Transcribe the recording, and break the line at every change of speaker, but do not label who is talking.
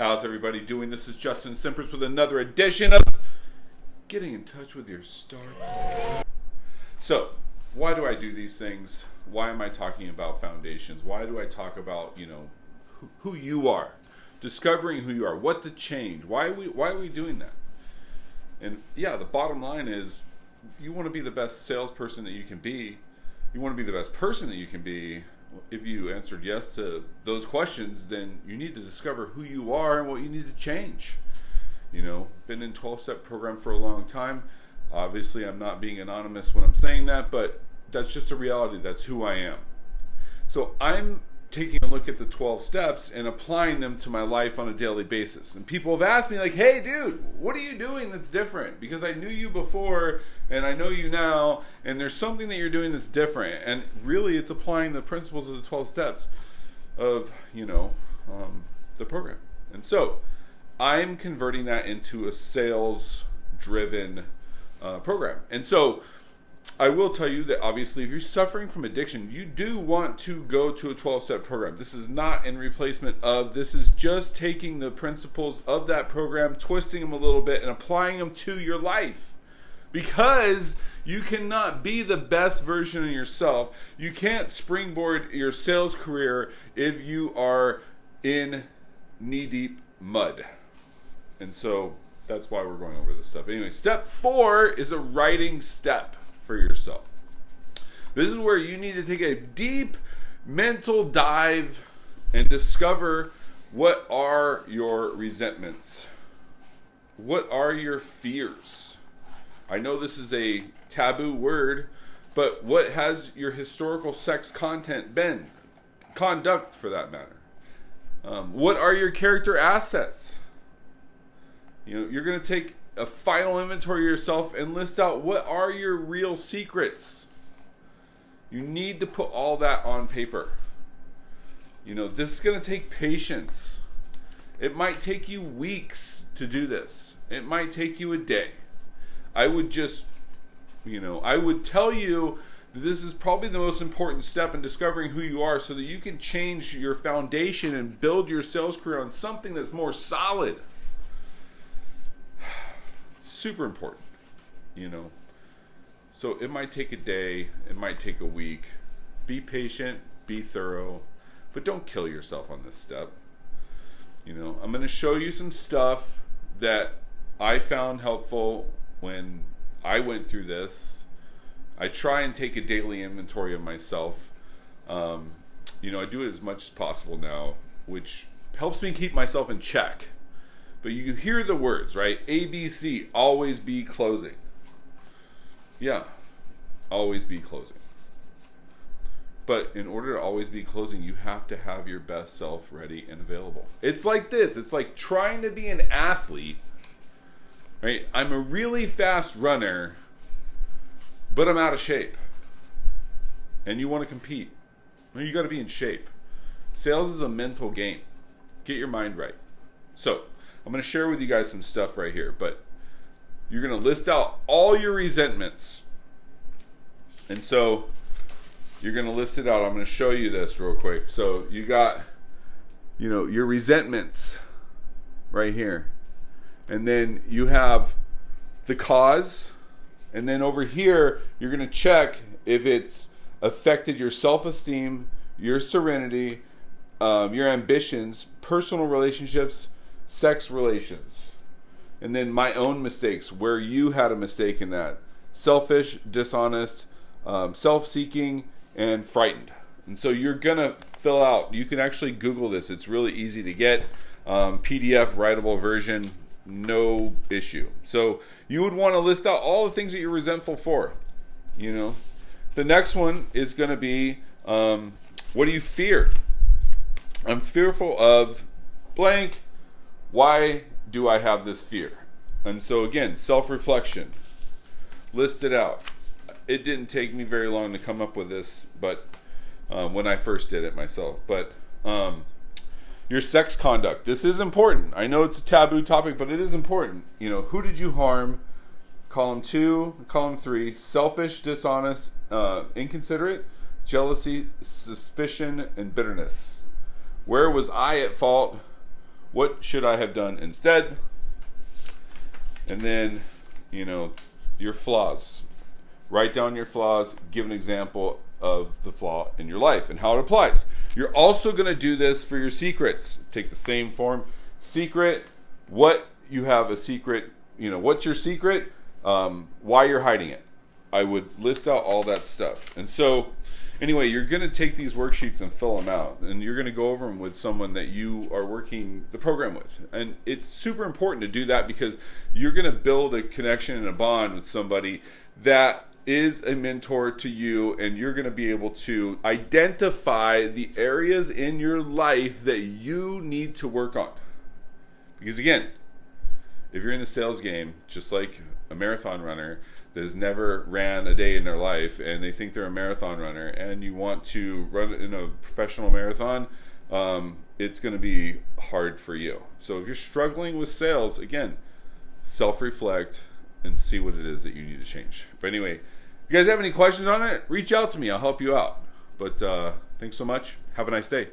How's everybody doing? This is Justin Simpers with another edition of Getting in Touch with Your Star Player. So, why do I do these things? Why am I talking about foundations? Why do I talk about, who you are? Discovering who you are, what to change. Why are we doing that? And yeah, the bottom line is you want to be the best salesperson that you can be. You want to be the best person that you can be. If you answered yes to those questions, then you need to discover who you are and what you need to change. Been in 12-step program for a long time. Obviously, I'm not being anonymous when I'm saying that, but that's just a reality. That's who I am. So I'm taking a look at the 12 steps and applying them to my life on a daily basis. And people have asked me like, hey dude, what are you doing that's different? Because I knew you before and I know you now, and there's something that you're doing that's different. And really it's applying the principles of the 12 steps of, the program. And so I'm converting that into a sales driven program. And so I will tell you that obviously if you're suffering from addiction, you do want to go to a 12-step program. This is not in replacement of, this is just taking the principles of that program, twisting them a little bit and applying them to your life. Because you cannot be the best version of yourself. You can't springboard your sales career if you are in knee-deep mud. And so that's why we're going over this stuff. Anyway, step 4 is a writing step for yourself. This is where you need to take a deep mental dive and discover what are your resentments. What are your fears? I know this is a taboo word, but what has your historical sex content been? Conduct, for that matter. What are your character assets? You're going to take a final inventory of yourself and list out what are your real secrets. You need to put all that on paper. This is going to take patience. It might take you weeks to do this. It might take you a day. I would tell you that this is probably the most important step in discovering who you are so that you can change your foundation and build your sales career on something that's more solid. Super important, So it might take a day, it might take a week. Be patient, be thorough, but don't kill yourself on this step. I'm going to show you some stuff that I found helpful when I went through this. I try and take a daily inventory of myself. I do it as much as possible now, which helps me keep myself in check. But you hear the words, right? ABC, always be closing. Yeah, always be closing. But in order to always be closing, you have to have your best self ready and available. It's like this. It's like trying to be an athlete, right? I'm a really fast runner, but I'm out of shape. And you want to compete. Well, you got to be in shape. Sales is a mental game. Get your mind right. So, I'm going to share with you guys some stuff right here, but you're going to list out all your resentments. And so you're going to list it out. I'm going to show you this real quick. So you got, your resentments right here. And then you have the cause. And then over here, you're going to check if it's affected your self-esteem, your serenity, your ambitions, personal relationships, sex relations, and then my own mistakes, where you had a mistake in that. Selfish, dishonest, self-seeking, and frightened. And so you're going to fill out, you can actually Google this. It's really easy to get. PDF, writable version, no issue. So you would want to list out all the things that you're resentful for. The next one is going to be, what do you fear? I'm fearful of blank. Why do I have this fear? And so again, self-reflection. List it out. It didn't take me very long to come up with this, but when I first did it myself. But your sex conduct. This is important. I know it's a taboo topic, but it is important. Who did you harm? Column 2, column 3. Selfish, dishonest, inconsiderate, jealousy, suspicion, and bitterness. Where was I at fault? What should I have done instead? And then, your flaws. Write down your flaws. Give an example of the flaw in your life and how it applies. You're also going to do this for your secrets. Take the same form. Secret, what you have a secret, what's your secret, why you're hiding it. I would list out all that stuff. And so, anyway, you're going to take these worksheets and fill them out. And you're going to go over them with someone that you are working the program with. And it's super important to do that because you're going to build a connection and a bond with somebody that is a mentor to you, and you're going to be able to identify the areas in your life that you need to work on. Because again, if you're in the sales game, just like a marathon runner that has never ran a day in their life and they think they're a marathon runner, and you want to run in a professional marathon, it's going to be hard for you. So if you're struggling with sales, again, self-reflect and see what it is that you need to change. But anyway, if you guys have any questions on it, reach out to me. I'll help you out. But thanks so much. Have a nice day.